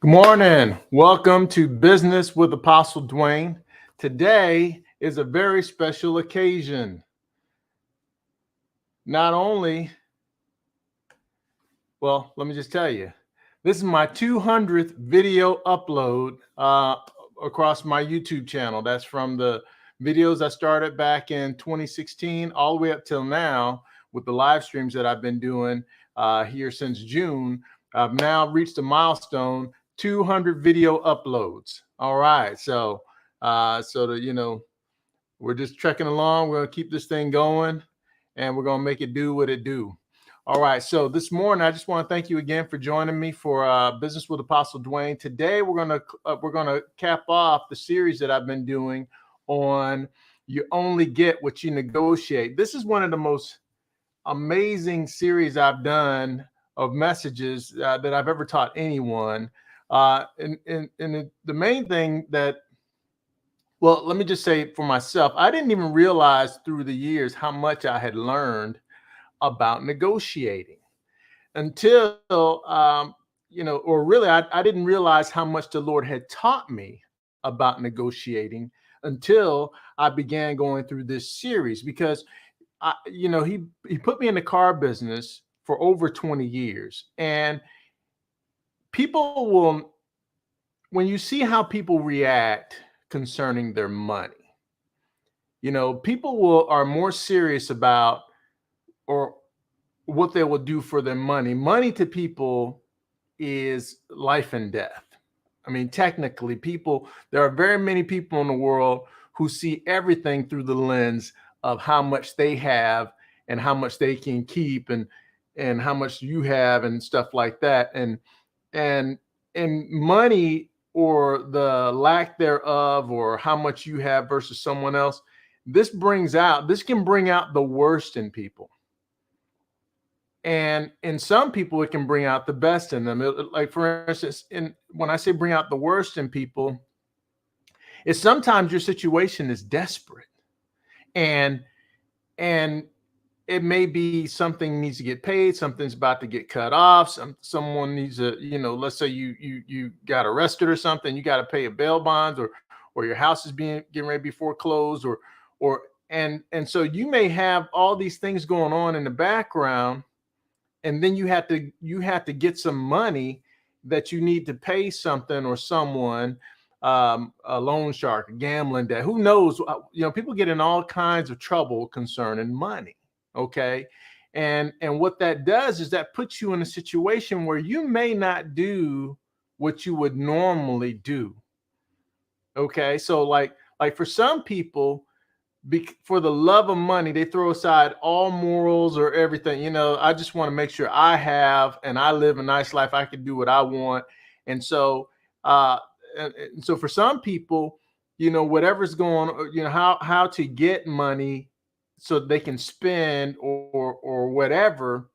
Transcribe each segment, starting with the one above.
Good morning. Welcome to Business with Apostle Dwayne. Today is a very special occasion. Not only, let me just tell you, this is my 200th video upload across my YouTube channel. That's from the videos I started back in 2016 all the way up till now with the live streams that I've been doing here since June. I've now reached a milestone 200 video uploads. All right. So we're just trekking along. We're going to keep this thing going and we're going to make it do what it do. All right. So this morning, I just want to thank you again for joining me for Business with Apostle Dwayne. Today, we're going to cap off the series that I've been doing on you only get what you negotiate. This is one of the most amazing series I've done of messages that I've ever taught anyone. And the main thing that, let me just say for myself, I didn't even realize through the years how much I had learned about negotiating until, I didn't realize how much the Lord had taught me about negotiating until I began going through this series, because he put me in the car business for over 20 years. And people will, when you see how people react concerning their money, people are more serious about or what they will do for their money. Money to people is life and death. I mean, technically, there are very many people in the world who see everything through the lens of how much they have and how much they can keep and how much you have and stuff like that. And money, or the lack thereof, or how much you have versus someone else, this can bring out the worst in people. And in some people, it can bring out the best in them. Like, for instance, when I say bring out the worst in people, it's sometimes your situation is desperate, and it may be something needs to get paid, something's about to get cut off, someone needs to, let's say you got arrested or something, you got to pay a bail bonds, or your house is getting ready to be foreclosed, and so you may have all these things going on in the background, and then you have to get some money that you need to pay something or someone, a loan shark, a gambling debt, who knows? People get in all kinds of trouble concerning money. Okay. And what that does is that puts you in a situation where you may not do what you would normally do. Okay. So like for some people, for the love of money, they throw aside all morals or everything. I just want to make sure I have, and I live a nice life. I can do what I want. And so, so for some people, whatever's going on, how to get money so they can spend or whatever,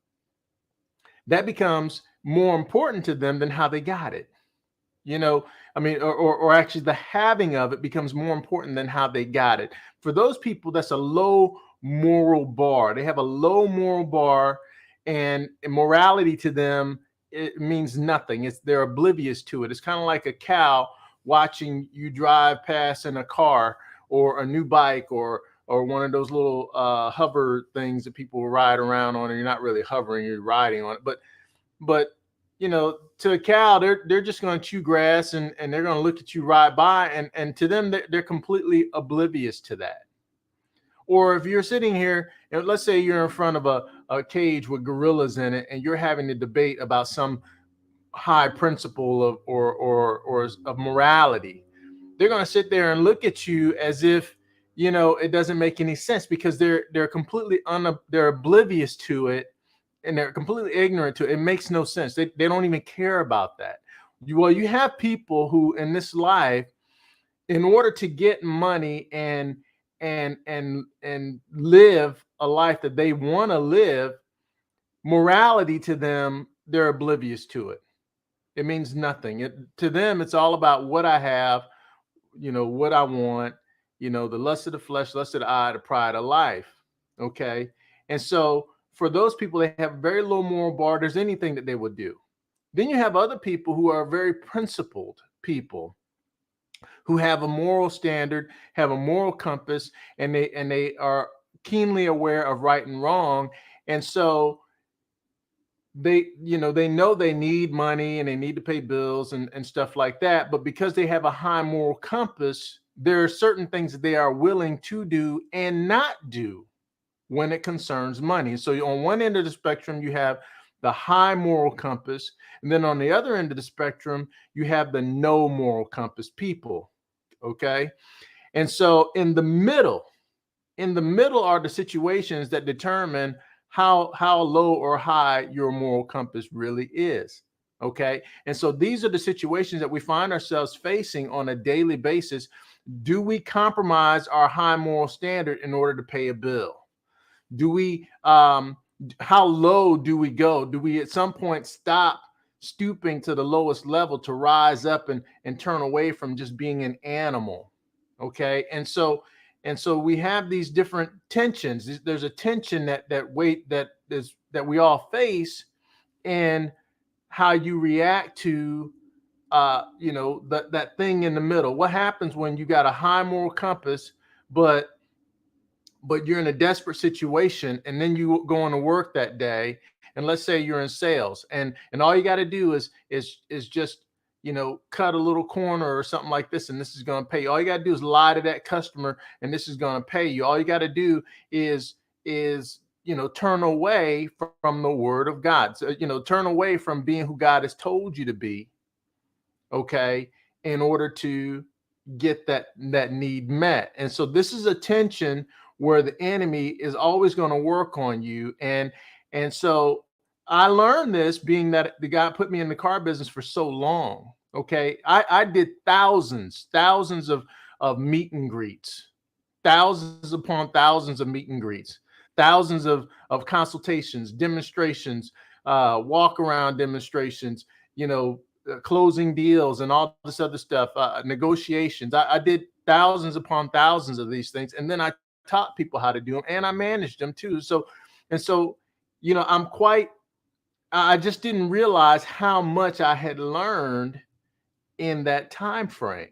that becomes more important to them than how they got it. Or actually the having of it becomes more important than how they got it. For those people, that's a low moral bar. They have a low moral bar, and morality to them, it means nothing. They're oblivious to it. It's kind of like a cow watching you drive past in a car or a new bike or one of those little hover things that people ride around on, and you're not really hovering, you're riding on it. But to a cow, they're just going to chew grass and they're going to look at you ride by, and to them, they're completely oblivious to that. Or if you're sitting here, and let's say you're in front of a cage with gorillas in it, and you're having a debate about some high principle of morality, they're going to sit there and look at you as if it doesn't make any sense, because they're completely they're oblivious to it, and they're completely ignorant to it. It makes no sense. They don't even care about that. You have people who in this life, in order to get money and live a life that they want to live, morality to them, they're oblivious to it. It means nothing. To them, it's all about what I have, what I want, the lust of the flesh, lust of the eye, the pride of life. Okay. And so for those people, they have very low moral bar. There's anything that they would do. Then you have other people who are very principled people, who have a moral standard, have a moral compass, and they are keenly aware of right and wrong. And so they know they need money and they need to pay bills and stuff like that. But because they have a high moral compass, there are certain things that they are willing to do and not do when it concerns money. So on one end of the spectrum, you have the high moral compass. And then on the other end of the spectrum, you have the no moral compass people. Okay. And so in the middle are the situations that determine how low or high your moral compass really is. Okay. And so these are the situations that we find ourselves facing on a daily basis. Do we compromise our high moral standard in order to pay a bill? Do we how low do we go? Do we at some point stop stooping to the lowest level to rise up and turn away from just being an animal? Okay. And so we have these different tensions. There's a tension that we all face, and how you react to that thing in the middle. What happens when you got a high moral compass, but you're in a desperate situation, and then you go on to work that day, and let's say you're in sales, and all you got to do is just cut a little corner or something like this, and this is going to pay you. All you got to do is lie to that customer, and this is going to pay you. All you got to do is turn away from the word of God. So, turn away from being who God has told you to be, okay, in order to get that need met. And so this is a tension where the enemy is always going to work on you. And so I learned this, being that the guy put me in the car business for so long. Okay. I did thousands of meet and greets, thousands upon thousands of meet and greets, thousands of consultations, demonstrations, walk around demonstrations, closing deals and all this other stuff, negotiations. I did thousands upon thousands of these things. And then I taught people how to do them, and I managed them too. So I just didn't realize how much I had learned in that time frame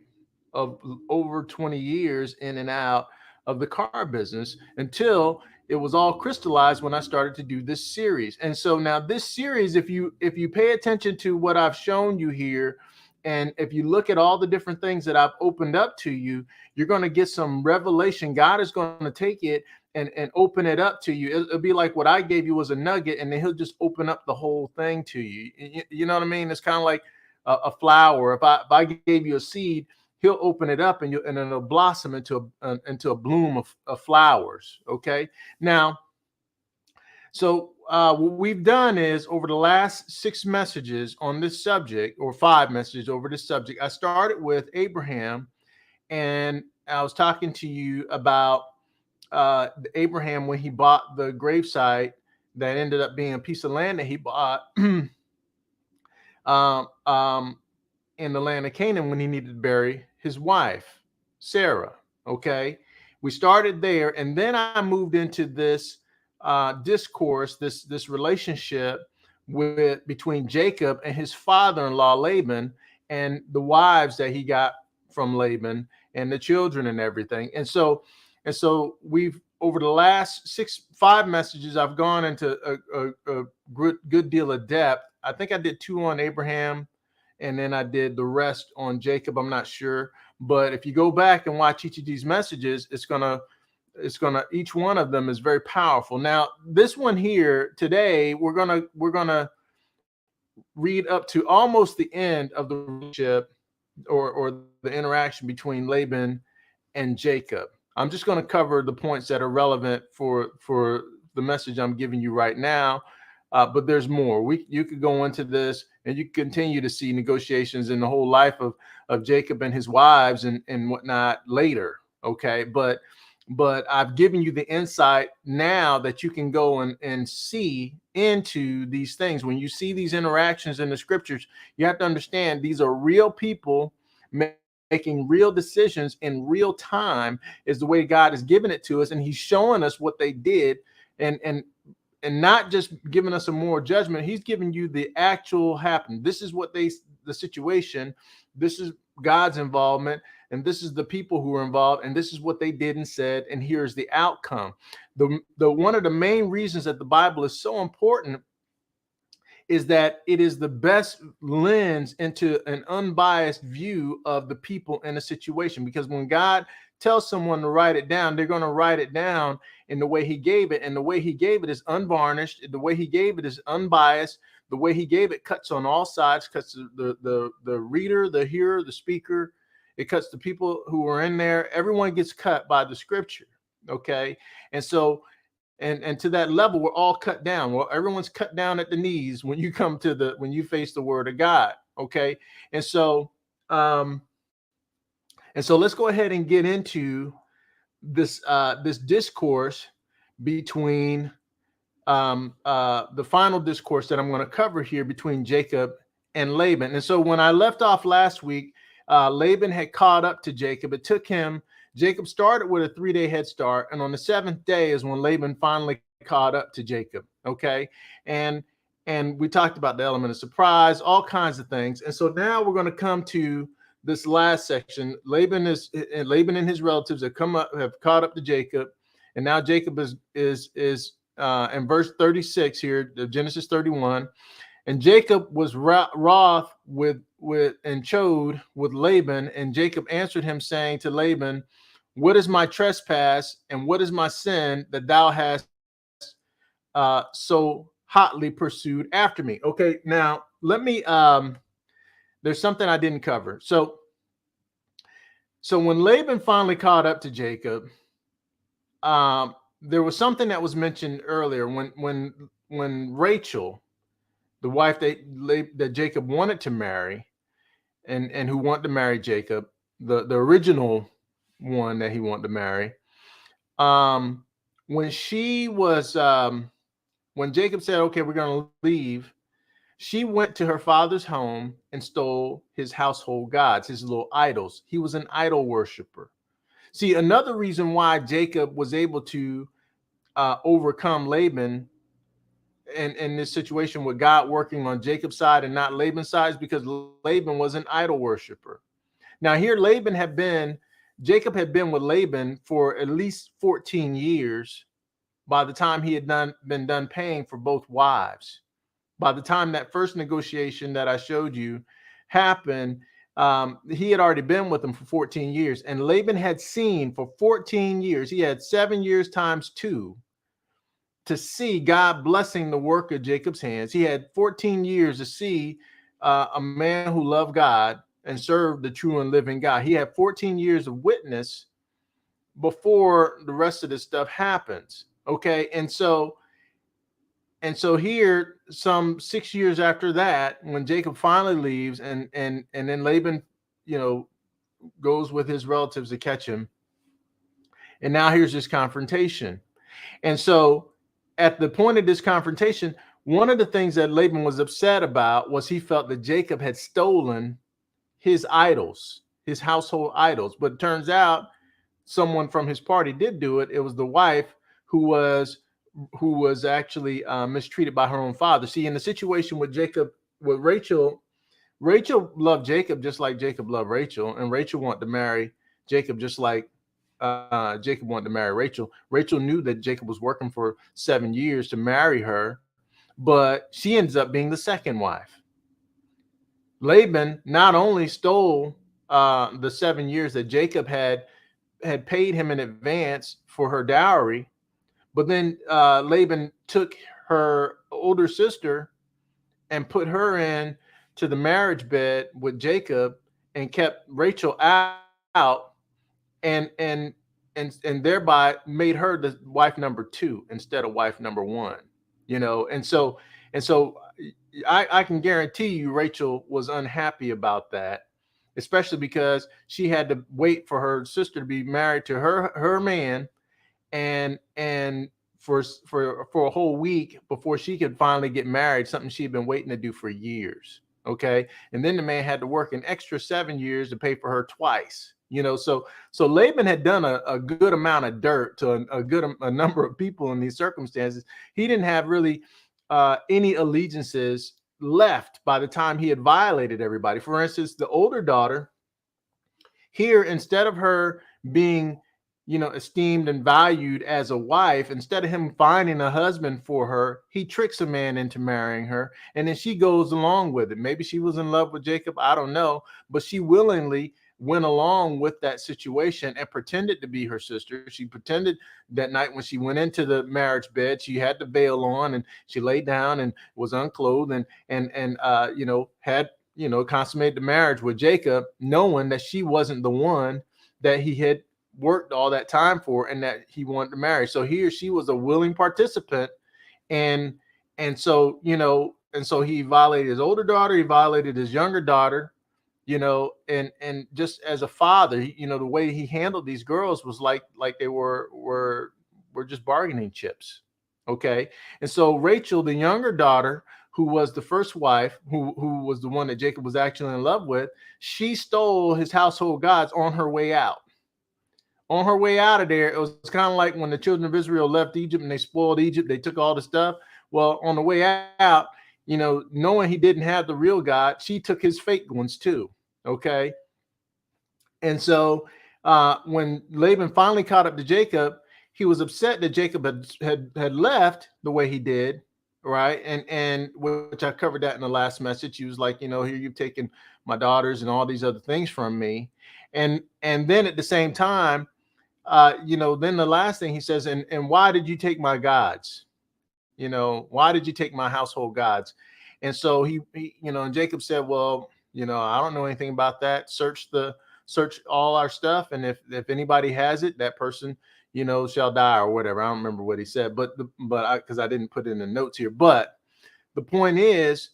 of over 20 years in and out of the car business, until it was all crystallized when I started to do this series. And so now this series, if you pay attention to what I've shown you here, and if you look at all the different things that I've opened up to you, you're going to get some revelation. God is going to take it and open it up to you. It'll be like what I gave you was a nugget, and then he'll just open up the whole thing to you. You know what I mean? It's kind of like a flower. If I gave you a seed, he'll open it up, and it'll blossom into a bloom of flowers. Okay. Now, so what we've done is, over the last 6 messages on this subject, or 5 messages over this subject, I started with Abraham, and I was talking to you about Abraham when he bought the gravesite that ended up being a piece of land that he bought in the land of Canaan, when he needed to bury his wife, Sarah. Okay. We started there, and then I moved into this discourse, this relationship between Jacob and his father-in-law Laban, and the wives that he got from Laban, and the children and everything. And so we've, over the last 5 messages, I've gone into a good deal of depth. I think I did 2 on Abraham, and then I did the rest on Jacob. I'm not sure, but if you go back and watch each of these messages, each one of them is very powerful. Now, this one here today, we're gonna read up to almost the end of the relationship, or the interaction between Laban and Jacob. I'm just going to cover the points that are relevant for the message I'm giving you right now. But there's more. You could go into this, and you continue to see negotiations in the whole life of Jacob and his wives and whatnot later. Okay. But I've given you the insight now that you can go and see into these things. When you see these interactions in the scriptures, you have to understand these are real people making real decisions in real time, is the way God has given it to us. And he's showing us what they did. And and not just giving us a moral judgment. He's giving you the actual happened. This is what the situation, this is God's involvement, and this is the people who are involved, and this is what they did and said, and here's the outcome. The one of the main reasons that the Bible is so important is that it is the best lens into an unbiased view of the people in a situation. Because when God tells someone to write it down, they're going to write it down in the way he gave it. And the way he gave it is unvarnished. The way he gave it is unbiased. The way he gave it cuts on all sides, cuts the reader, the hearer, the speaker. It cuts the people who are in there. Everyone gets cut by the scripture. Okay. And so, and to that level, we're all cut down. Well, everyone's cut down at the knees when you come to when you face the word of God. Okay. And so let's go ahead and get into this this discourse between the final discourse that I'm going to cover here between Jacob and Laban. And so when I left off last week, Laban had caught up to Jacob. It took him, Jacob started with a 3-day head start, and on the 7th day is when Laban finally caught up to Jacob. Okay. And we talked about the element of surprise, all kinds of things. And so now we're going to come to this last section. Laban and his relatives have caught up to Jacob. And now Jacob is in verse 36 here, Genesis 31. And Jacob was wroth with and chode with Laban, and Jacob answered him, saying to Laban, what is my trespass, and what is my sin that thou hast so hotly pursued after me? Okay, now let me there's something I didn't cover. So when Laban finally caught up to Jacob, there was something that was mentioned earlier when Rachel, the wife that Jacob wanted to marry, and who wanted to marry Jacob, the original one that he wanted to marry, when Jacob said, okay, we're going to leave, she went to her father's home and stole his household gods, his little idols. He was an idol worshiper. See, another reason why Jacob was able to overcome Laban in this situation with God working on Jacob's side and not Laban's side is because Laban was an idol worshiper. Now here Jacob had been with Laban for at least 14 years by the time he had been done paying for both wives. By the time that first negotiation that I showed you happened, he had already been with him for 14 years. And Laban had seen for 14 years, he had 7 years times 2 to see God blessing the work of Jacob's hands. He had 14 years to see a man who loved God and served the true and living God. He had 14 years of witness before the rest of this stuff happens. Okay. And so here, some 6 years after that, when Jacob finally leaves and then Laban, goes with his relatives to catch him. And now here's this confrontation. And so at the point of this confrontation, one of the things that Laban was upset about was he felt that Jacob had stolen his idols, his household idols. But it turns out someone from his party did do it. It was the wife who was actually mistreated by her own father. See, in the situation with Rachel loved Jacob just like Jacob loved Rachel, and Rachel wanted to marry Jacob just like Jacob wanted to marry Rachel. Rachel knew that Jacob was working for 7 years to marry her, but she ends up being the second wife. Laban not only stole the 7 years that Jacob had paid him in advance for her dowry, but then Laban took her older sister and put her in to the marriage bed with Jacob and kept Rachel out, and thereby made her the wife number 2 instead of wife number 1. And so I can guarantee you Rachel was unhappy about that, especially because she had to wait for her sister to be married to her man and for a whole week before she could finally get married, something she had been waiting to do for years. Okay. And then the man had to work an extra 7 years to pay for her twice. So Laban had done a good amount of dirt to a number of people in these circumstances. He didn't have really any allegiances left by the time he had violated everybody. For instance, the older daughter here, instead of her being, esteemed and valued as a wife, instead of him finding a husband for her, he tricks a man into marrying her. And then she goes along with it. Maybe she was in love with Jacob. I don't know. But she willingly went along with that situation and pretended to be her sister. She pretended that night when she went into the marriage bed, she had the veil on and she laid down and was unclothed and had consummated the marriage with Jacob, knowing that she wasn't the one that he had worked all that time for and that he wanted to marry. So he or she was a willing participant. And so he violated his older daughter, he violated his younger daughter, and just as a father, the way he handled these girls was like they were just bargaining chips. Okay. And so Rachel, the younger daughter, who was the first wife, who was the one that Jacob was actually in love with, she stole his household gods on her way out. On her way out of there, it was kind of like when the children of Israel left Egypt and they spoiled Egypt, they took all the stuff. Well, on the way out, knowing he didn't have the real God, she took his fake ones too. Okay. And so when Laban finally caught up to Jacob, he was upset that Jacob had left the way he did. Right. And which I covered that in the last message. He was like, here you've taken my daughters and all these other things from me. And then at the same time, then the last thing he says, and why did you take my gods? Why did you take my household gods? And so he and Jacob said, well, I don't know anything about that. Search all our stuff. And if anybody has it, that person, shall die or whatever. I don't remember what he said, because I didn't put in the notes here. But the point is,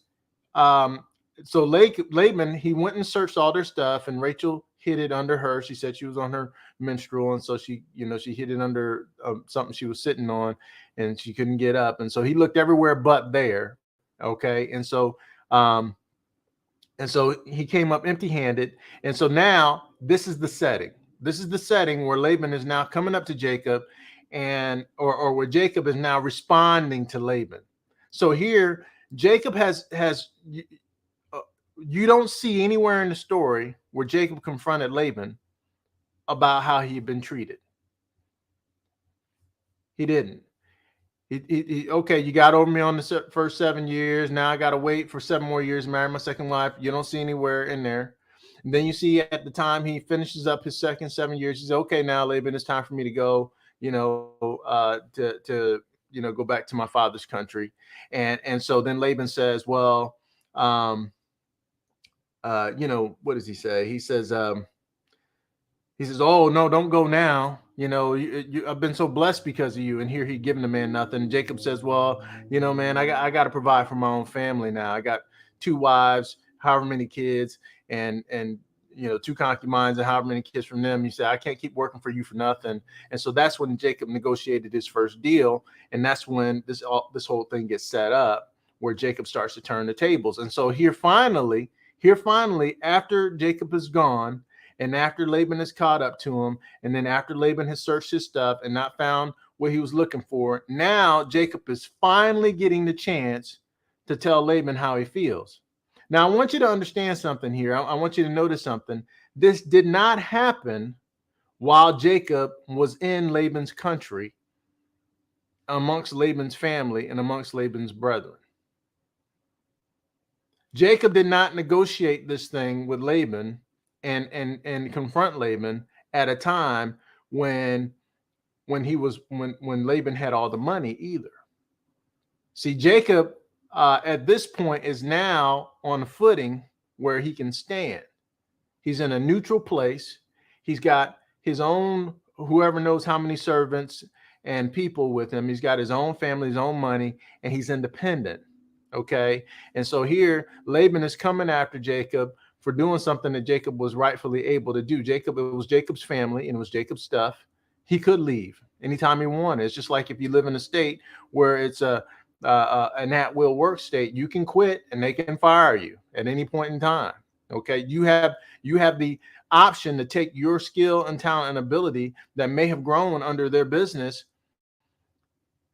so Laban, he went and searched all their stuff, and Rachel hid it under her. She said she was on her menstrual, and so she hid it under something she was sitting on, and she couldn't get up. And so he looked everywhere but there. Okay, and so he came up empty-handed. And so now this is the setting. This is the setting where Laban is now coming up to Jacob, or where Jacob is now responding to Laban. So here Jacob has you don't see anywhere in the story where Jacob confronted Laban about how he had been treated. He didn't. Okay, you got over me on the first 7 years. Now I got to wait for 7 more years to marry my second wife. You don't see anywhere in there. And then you see at the time he finishes up his second 7 years, he says, okay, now Laban, it's time for me to go, to go back to my father's country. And so then Laban says, well, what does he say? He says, oh no, don't go now. I've been so blessed because of you. And here he giving the man nothing. And Jacob says, well, man, I got to provide for my own family now. I got 2 wives, however many kids, and 2 concubines and however many kids from them. He said, I can't keep working for you for nothing. And so that's when Jacob negotiated his first deal. And that's when this whole thing gets set up, where Jacob starts to turn the tables. And so here finally, after Jacob is gone, and after Laban has caught up to him, and then after Laban has searched his stuff and not found what he was looking for, now Jacob is finally getting the chance to tell Laban how he feels. Now, I want you to understand something here. I want you to notice something. This did not happen while Jacob was in Laban's country, amongst Laban's family and amongst Laban's brethren. Jacob did not negotiate this thing with Laban and confront Laban at a time when Laban had all the money either. See, Jacob at this point is now on a footing where he can stand. He's in a neutral place. He's got his own, whoever knows how many servants and people with him. He's got his own family, his own money, and he's independent. Okay. And so here Laban is coming after Jacob for doing something that Jacob was rightfully able to do. It was Jacob's family and it was Jacob's stuff. He could leave anytime he wanted. It's just like if you live in a state where it's an at-will work state, you can quit and they can fire you. at any point in time. Okay, you have the option to take your skill and talent and ability that may have grown under their business.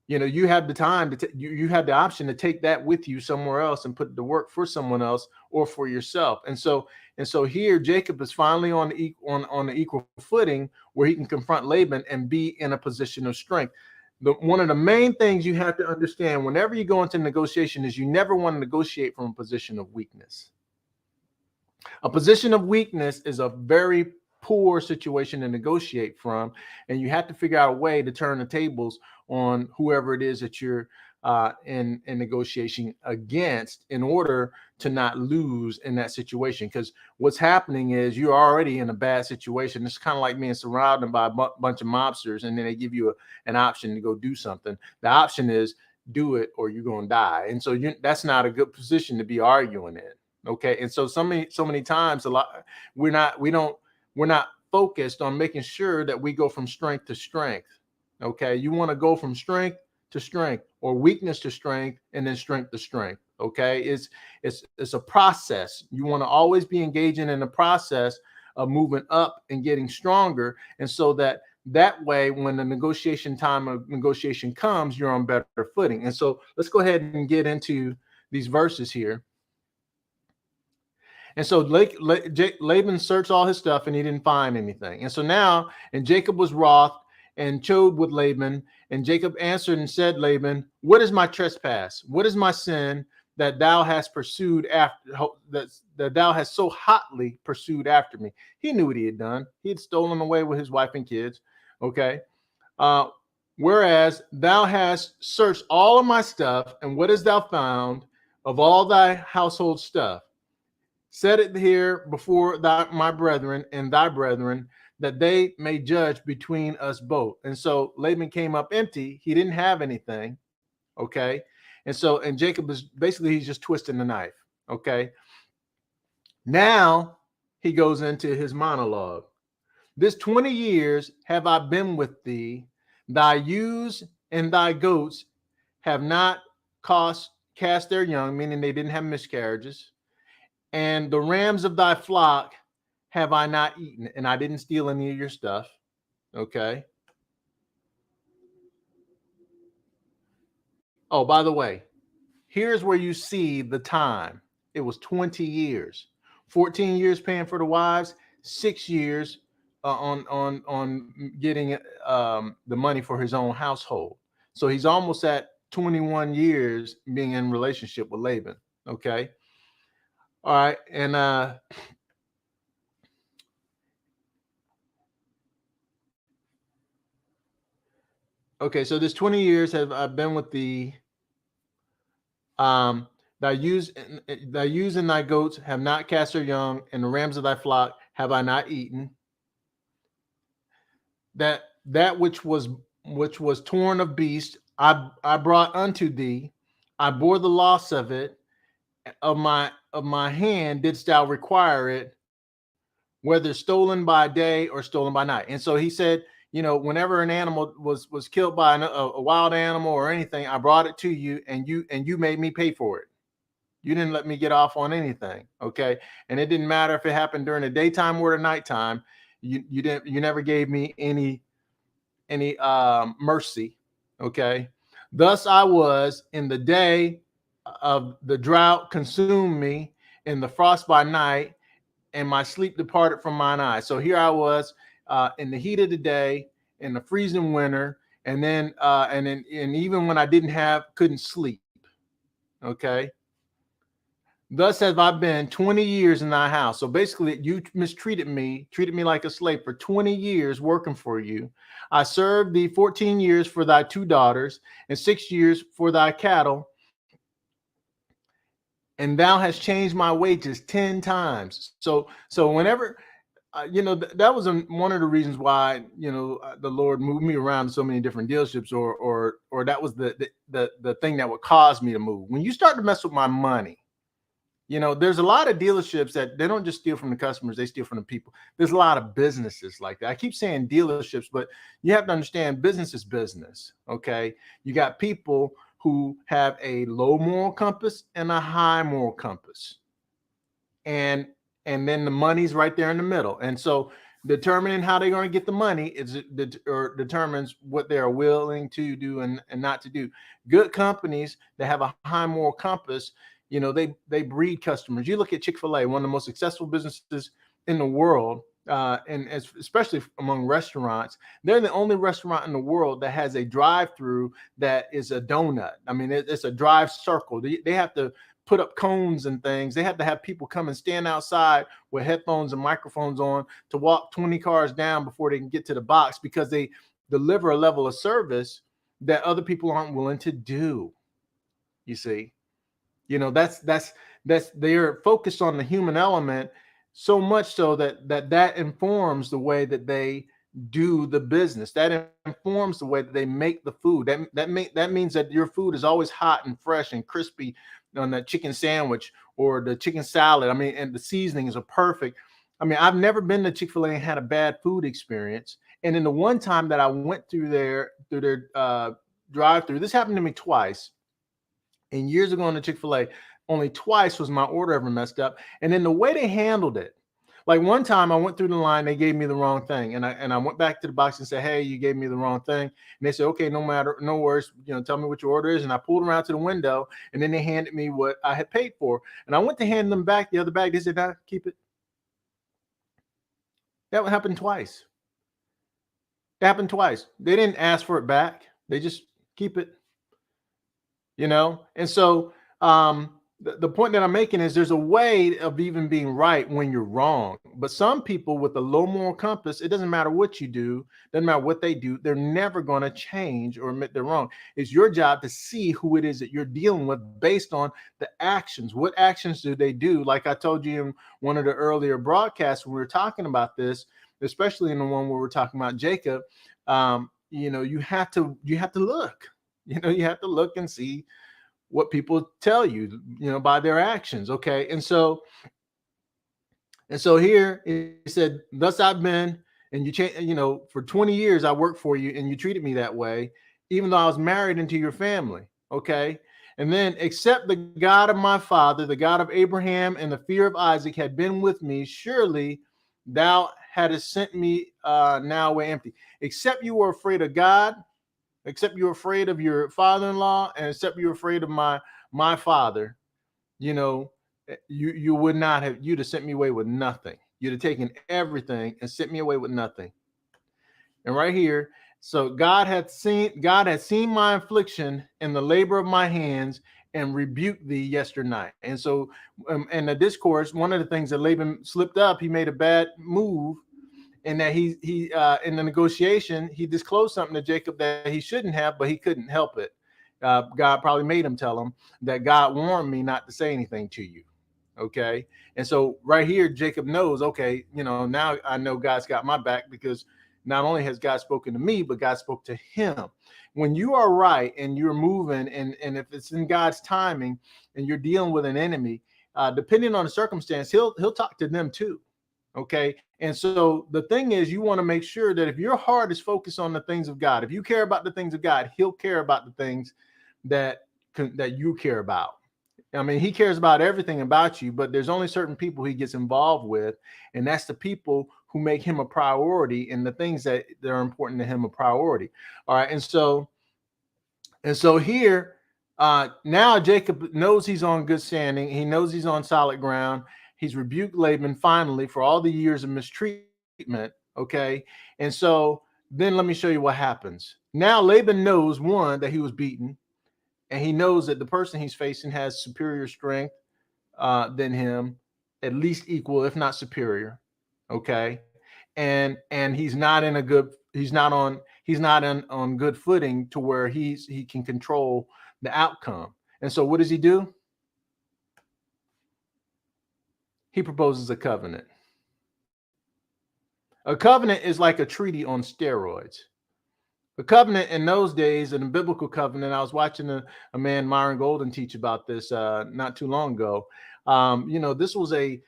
You have the time to you have the option to take that with you somewhere else and put it to work for someone else or for yourself. And so here Jacob is finally on the equal footing where he can confront Laban and be in a position of strength. One of the main things you have to understand whenever you go into negotiation is you never want to negotiate from a position of weakness. A position of weakness is a very poor situation to negotiate from, and you have to figure out a way to turn the tables on whoever it is that you're in negotiation against in order to not lose in that situation. Because what's happening is you're already in a bad situation. It's kind of like being surrounded by a bunch of mobsters, and then they give you an option to go do something. The option is do it or you're going to die. And so that's not a good position to be arguing in. Okay. And so many times we're not focused on making sure that we go from strength to strength. Okay. You want to go from strength to strength or weakness to strength and then strength to strength. Okay. It's a process. You want to always be engaging in the process of moving up and getting stronger. And so that way, when the time of negotiation comes, you're on better footing. And so let's go ahead and get into these verses here. And so Laban searched all his stuff and he didn't find anything. And so now, and Jacob was wroth and chode with Laban. And Jacob answered and said, Laban, what is my trespass? What is my sin that thou hast pursued after, that thou hast so hotly pursued after me? He knew what he had done. He had stolen away with his wife and kids. Okay. Whereas thou hast searched all of my stuff, and what hast thou found of all thy household stuff? Set it here before my brethren and thy brethren, that they may judge between us both. And so Laban came up empty. He didn't have anything. Okay. And Jacob is basically, he's just twisting the knife. Okay. Now he goes into his monologue. This 20 years have I been with thee. Thy ewes and thy goats have not cast their young, meaning they didn't have miscarriages. And the rams of thy flock have I not eaten, and I didn't steal any of your stuff. Okay. Oh, by the way, here's where you see the time. It was 20 years, 14 years paying for the wives, 6 years on getting the money for his own household. So he's almost at 21 years being in relationship with Laban. Okay. All right. And okay, so this 20 years have I've been with the thy ewes and thy goats have not cast their young, and the rams of thy flock have I not eaten. That which was torn of beast, I brought unto thee. I bore the loss of it. Of my hand didst thou require it, whether stolen by day or stolen by night. And so he said, whenever an animal was killed by a wild animal or anything, I brought it to you, and you made me pay for it. You didn't let me get off on anything. Okay. And it didn't matter if it happened during the daytime or the nighttime. You never gave me any mercy. Okay. Thus I was in the day of the drought consumed me, in the frost by night, and my sleep departed from mine eyes. So here I was in the heat of the day, in the freezing winter, and even when I couldn't sleep. Okay. Thus have I been 20 years in thy house. So basically, you treated me like a slave for 20 years working for you. I served thee 14 years for thy 2 daughters and 6 years for thy cattle. And thou hast changed my wages 10 times. So whenever, that was one of the reasons why, the Lord moved me around to so many different dealerships, or that was the thing that would cause me to move. When you start to mess with my money, there's a lot of dealerships that they don't just steal from the customers, they steal from the people. There's a lot of businesses like that. I keep saying dealerships, but you have to understand business is business. Okay. You got people who have a low moral compass and a high moral compass. and then the money's right there in the middle. And so determining how they're going to get the money or determines what they are willing to do and not to do. Good companies that have a high moral compass, they breed customers. You look at Chick-fil-A, one of the most successful businesses in the world, and especially among restaurants. They're the only restaurant in the world that has a drive-through that is a donut. I mean, it's a drive circle. They have to put up cones and things. They have to have people come and stand outside with headphones and microphones on to walk 20 cars down before they can get to the box, because they deliver a level of service that other people aren't willing to do. You see, that's they're focused on the human element so much so that informs the way that they do the business. That informs the way that they make the food. That means that your food is always hot and fresh and crispy on that chicken sandwich or the chicken salad. I mean, and the seasonings are perfect. I mean, I've never been to Chick-fil-A and had a bad food experience. And in the one time that I went through their drive-through, this happened to me twice. And years ago in the Chick-fil-A, only twice was my order ever messed up. And then the way they handled it, like one time I went through the line, they gave me the wrong thing. And I went back to the box and said, hey, you gave me the wrong thing. And they said, okay, no worries, tell me what your order is. And I pulled around to the window, and then they handed me what I had paid for. And I went to hand them back the other bag. They said, nah, keep it. That would happen twice. It happened twice. They didn't ask for it back. They just keep it, And so, the point that I'm making is there's a way of even being right when you're wrong. But some people with a low moral compass, it doesn't matter what you do, doesn't matter what they do, they're never going to change or admit they're wrong. It's your job to see who it is that you're dealing with based on the actions. What actions do they do? Like I told you in one of the earlier broadcasts, when we were talking about this, especially in the one where we're talking about Jacob, you have to look. You have to look and see what people tell you, by their actions. Okay. And so here he said, thus I've been, and you change, for 20 years I worked for you and you treated me that way, even though I was married into your family. Okay. And then, except the God of my father, the God of Abraham and the fear of Isaac had been with me, surely thou hadst sent me now away empty. Except you were afraid of God, except you're afraid of your father-in-law, and except you're afraid of my father, you would not have, you'd have sent me away with nothing. You'd have taken everything and sent me away with nothing. And right here, so God had seen my affliction and the labor of my hands and rebuked thee yesternight. And so in the discourse, one of the things that Laban slipped up, he made a bad move. And that he in the negotiation, he disclosed something to Jacob that he shouldn't have, but he couldn't help it. God probably made him tell him that God warned me not to say anything to you. Okay. And so right here, Jacob knows, okay, now I know God's got my back, because not only has God spoken to me, but God spoke to him. When you are right and you're moving, and if it's in God's timing and you're dealing with an enemy, depending on the circumstance, he'll talk to them too. Okay. And so the thing is, you want to make sure that if your heart is focused on the things of God, if you care about the things of God, he'll care about the things that you care about. I mean, he cares about everything about you, but there's only certain people he gets involved with. And that's the people who make him a priority, and the things that are important to him a priority. All right. And so here, now Jacob knows he's on good standing. He knows he's on solid ground. He's rebuked Laban finally for all the years of mistreatment. Okay. And so then let me show you what happens. Now Laban knows, one, that he was beaten, and he knows that the person he's facing has superior strength than him, at least equal, if not superior. Okay. And he's not on good footing to where he can control the outcome. And so what does he do? He proposes a covenant. A covenant is like a treaty on steroids. A covenant in those days, in a biblical covenant, I was watching a man, Myron Golden, teach about this not too long ago. This was a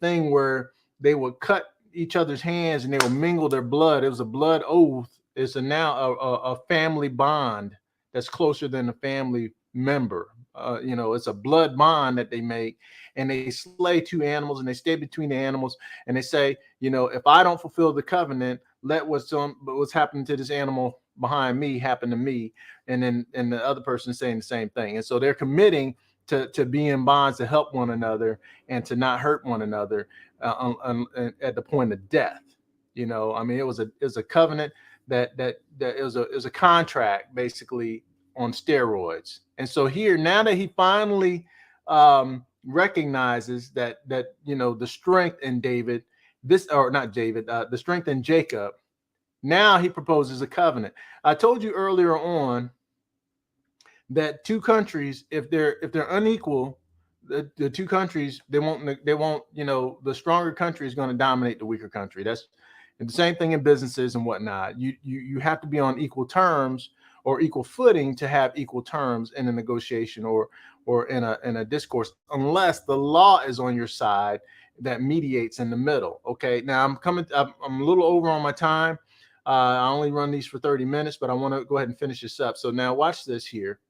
thing where they would cut each other's hands and they would mingle their blood. It was a blood oath. It's now a family bond that's closer than a family member. it's a blood bond that they make, and they slay two animals and they stay between the animals, and they say, if I don't fulfill the covenant, let what's happening to this animal behind me happen to me. And the other person saying the same thing. And so they're committing to be in bonds to help one another and to not hurt one another at the point of death. I mean, it was a covenant that it was a contract basically on steroids. And so here, now that he finally recognizes that the strength in David, the strength in Jacob, now he proposes a covenant. I told you earlier on that two countries, if they're unequal, the two countries, they won't, the stronger country is going to dominate the weaker country. That's the same thing in businesses and whatnot. You have to be on equal terms or equal footing to have equal terms in a negotiation or in a discourse, unless the law is on your side that mediates in the middle. Okay, now I'm a little over on my time. I only run these for 30 minutes, but I want to go ahead and finish this up. So now watch this here.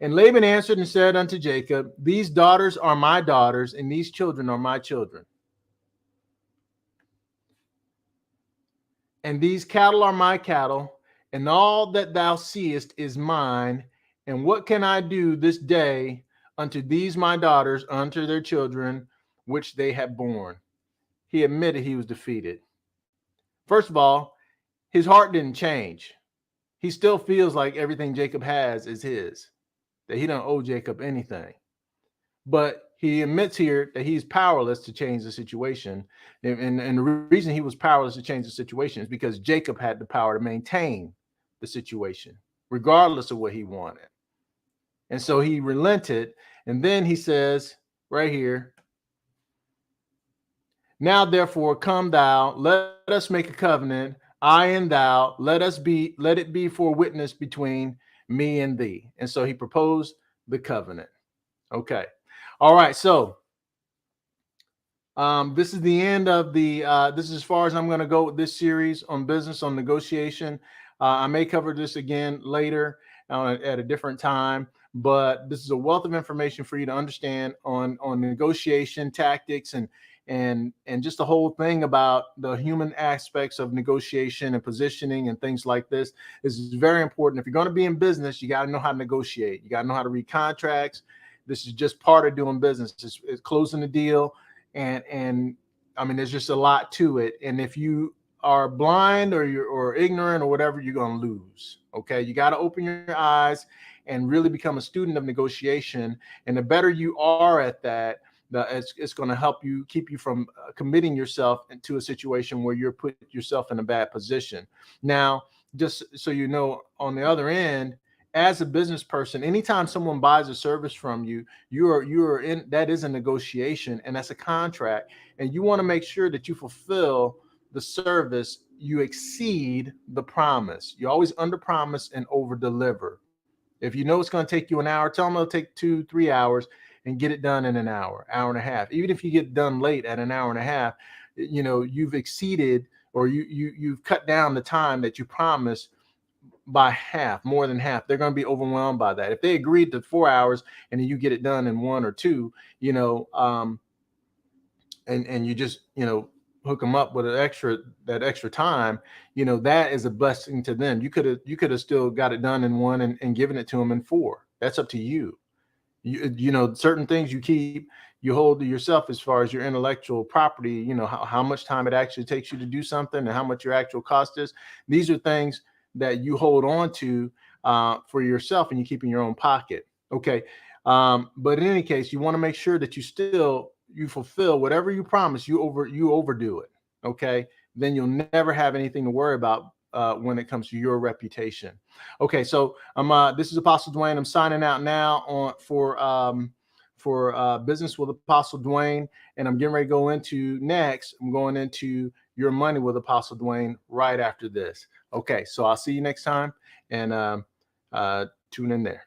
And Laban answered and said unto Jacob, these daughters are my daughters, and these children are my children. And these cattle are my cattle, and all that thou seest is mine. And what can I do this day unto these my daughters, unto their children, which they have borne? He admitted he was defeated. First of all, his heart didn't change. He still feels like everything Jacob has is his, that he don't owe Jacob anything. But he admits here that he's powerless to change the situation. And the reason he was powerless to change the situation is because Jacob had the power to maintain the situation, regardless of what he wanted. And so he relented. And then he says right here, now therefore come thou, let us make a covenant, I and thou, let it be for witness between me and thee. And so he proposed the covenant. Okay. All right. So this is the end of this is as far as I'm going to go with this series on business, on negotiation. I may cover this again later at a different time, but this is a wealth of information for you to understand on negotiation tactics and just the whole thing about the human aspects of negotiation and positioning and things like this. This is very important. If you're going to be in business, you got to know how to negotiate. You got to know how to read contracts. This is just part of doing business. It's closing the deal. And I mean, there's just a lot to it. And if you are blind or ignorant or whatever, you're going to lose. Okay. You got to open your eyes and really become a student of negotiation. And the better you are at that, it's going to help you keep you from committing yourself into a situation where you're put yourself in a bad position. Now, just so you know, on the other end, as a business person, anytime someone buys a service from you, you're in, that is a negotiation, and that's a contract. And you want to make sure that you fulfill the service, you exceed the promise. You always under promise and over deliver. If you know it's going to take you an hour, tell them it'll take 2-3 hours and get it done in an hour and a half. Even if you get done late at an hour and a half, you've exceeded, or you've cut down the time that you promised by half, more than half. They're going to be overwhelmed by that. If they agreed to 4 hours and then you get it done in 1 or 2, and you just, hook them up with that extra time, that is a blessing to them. You could have still got it done in 1 and given it to them in 4. That's up to you. Certain things you hold to yourself as far as your intellectual property, how much time it actually takes you to do something and how much your actual cost is. These are things that you hold on to for yourself and you keep in your own pocket. Okay. But in any case, you want to make sure that you fulfill whatever you promise. You overdo it. Okay. Then you'll never have anything to worry about when it comes to your reputation. Okay. So this is Apostle Dwayne. I'm signing out now for Business with Apostle Dwayne. And I'm getting ready to go into next. I'm going into Your Money with Apostle Dwayne right after this. Okay, so I'll see you next time, and tune in there.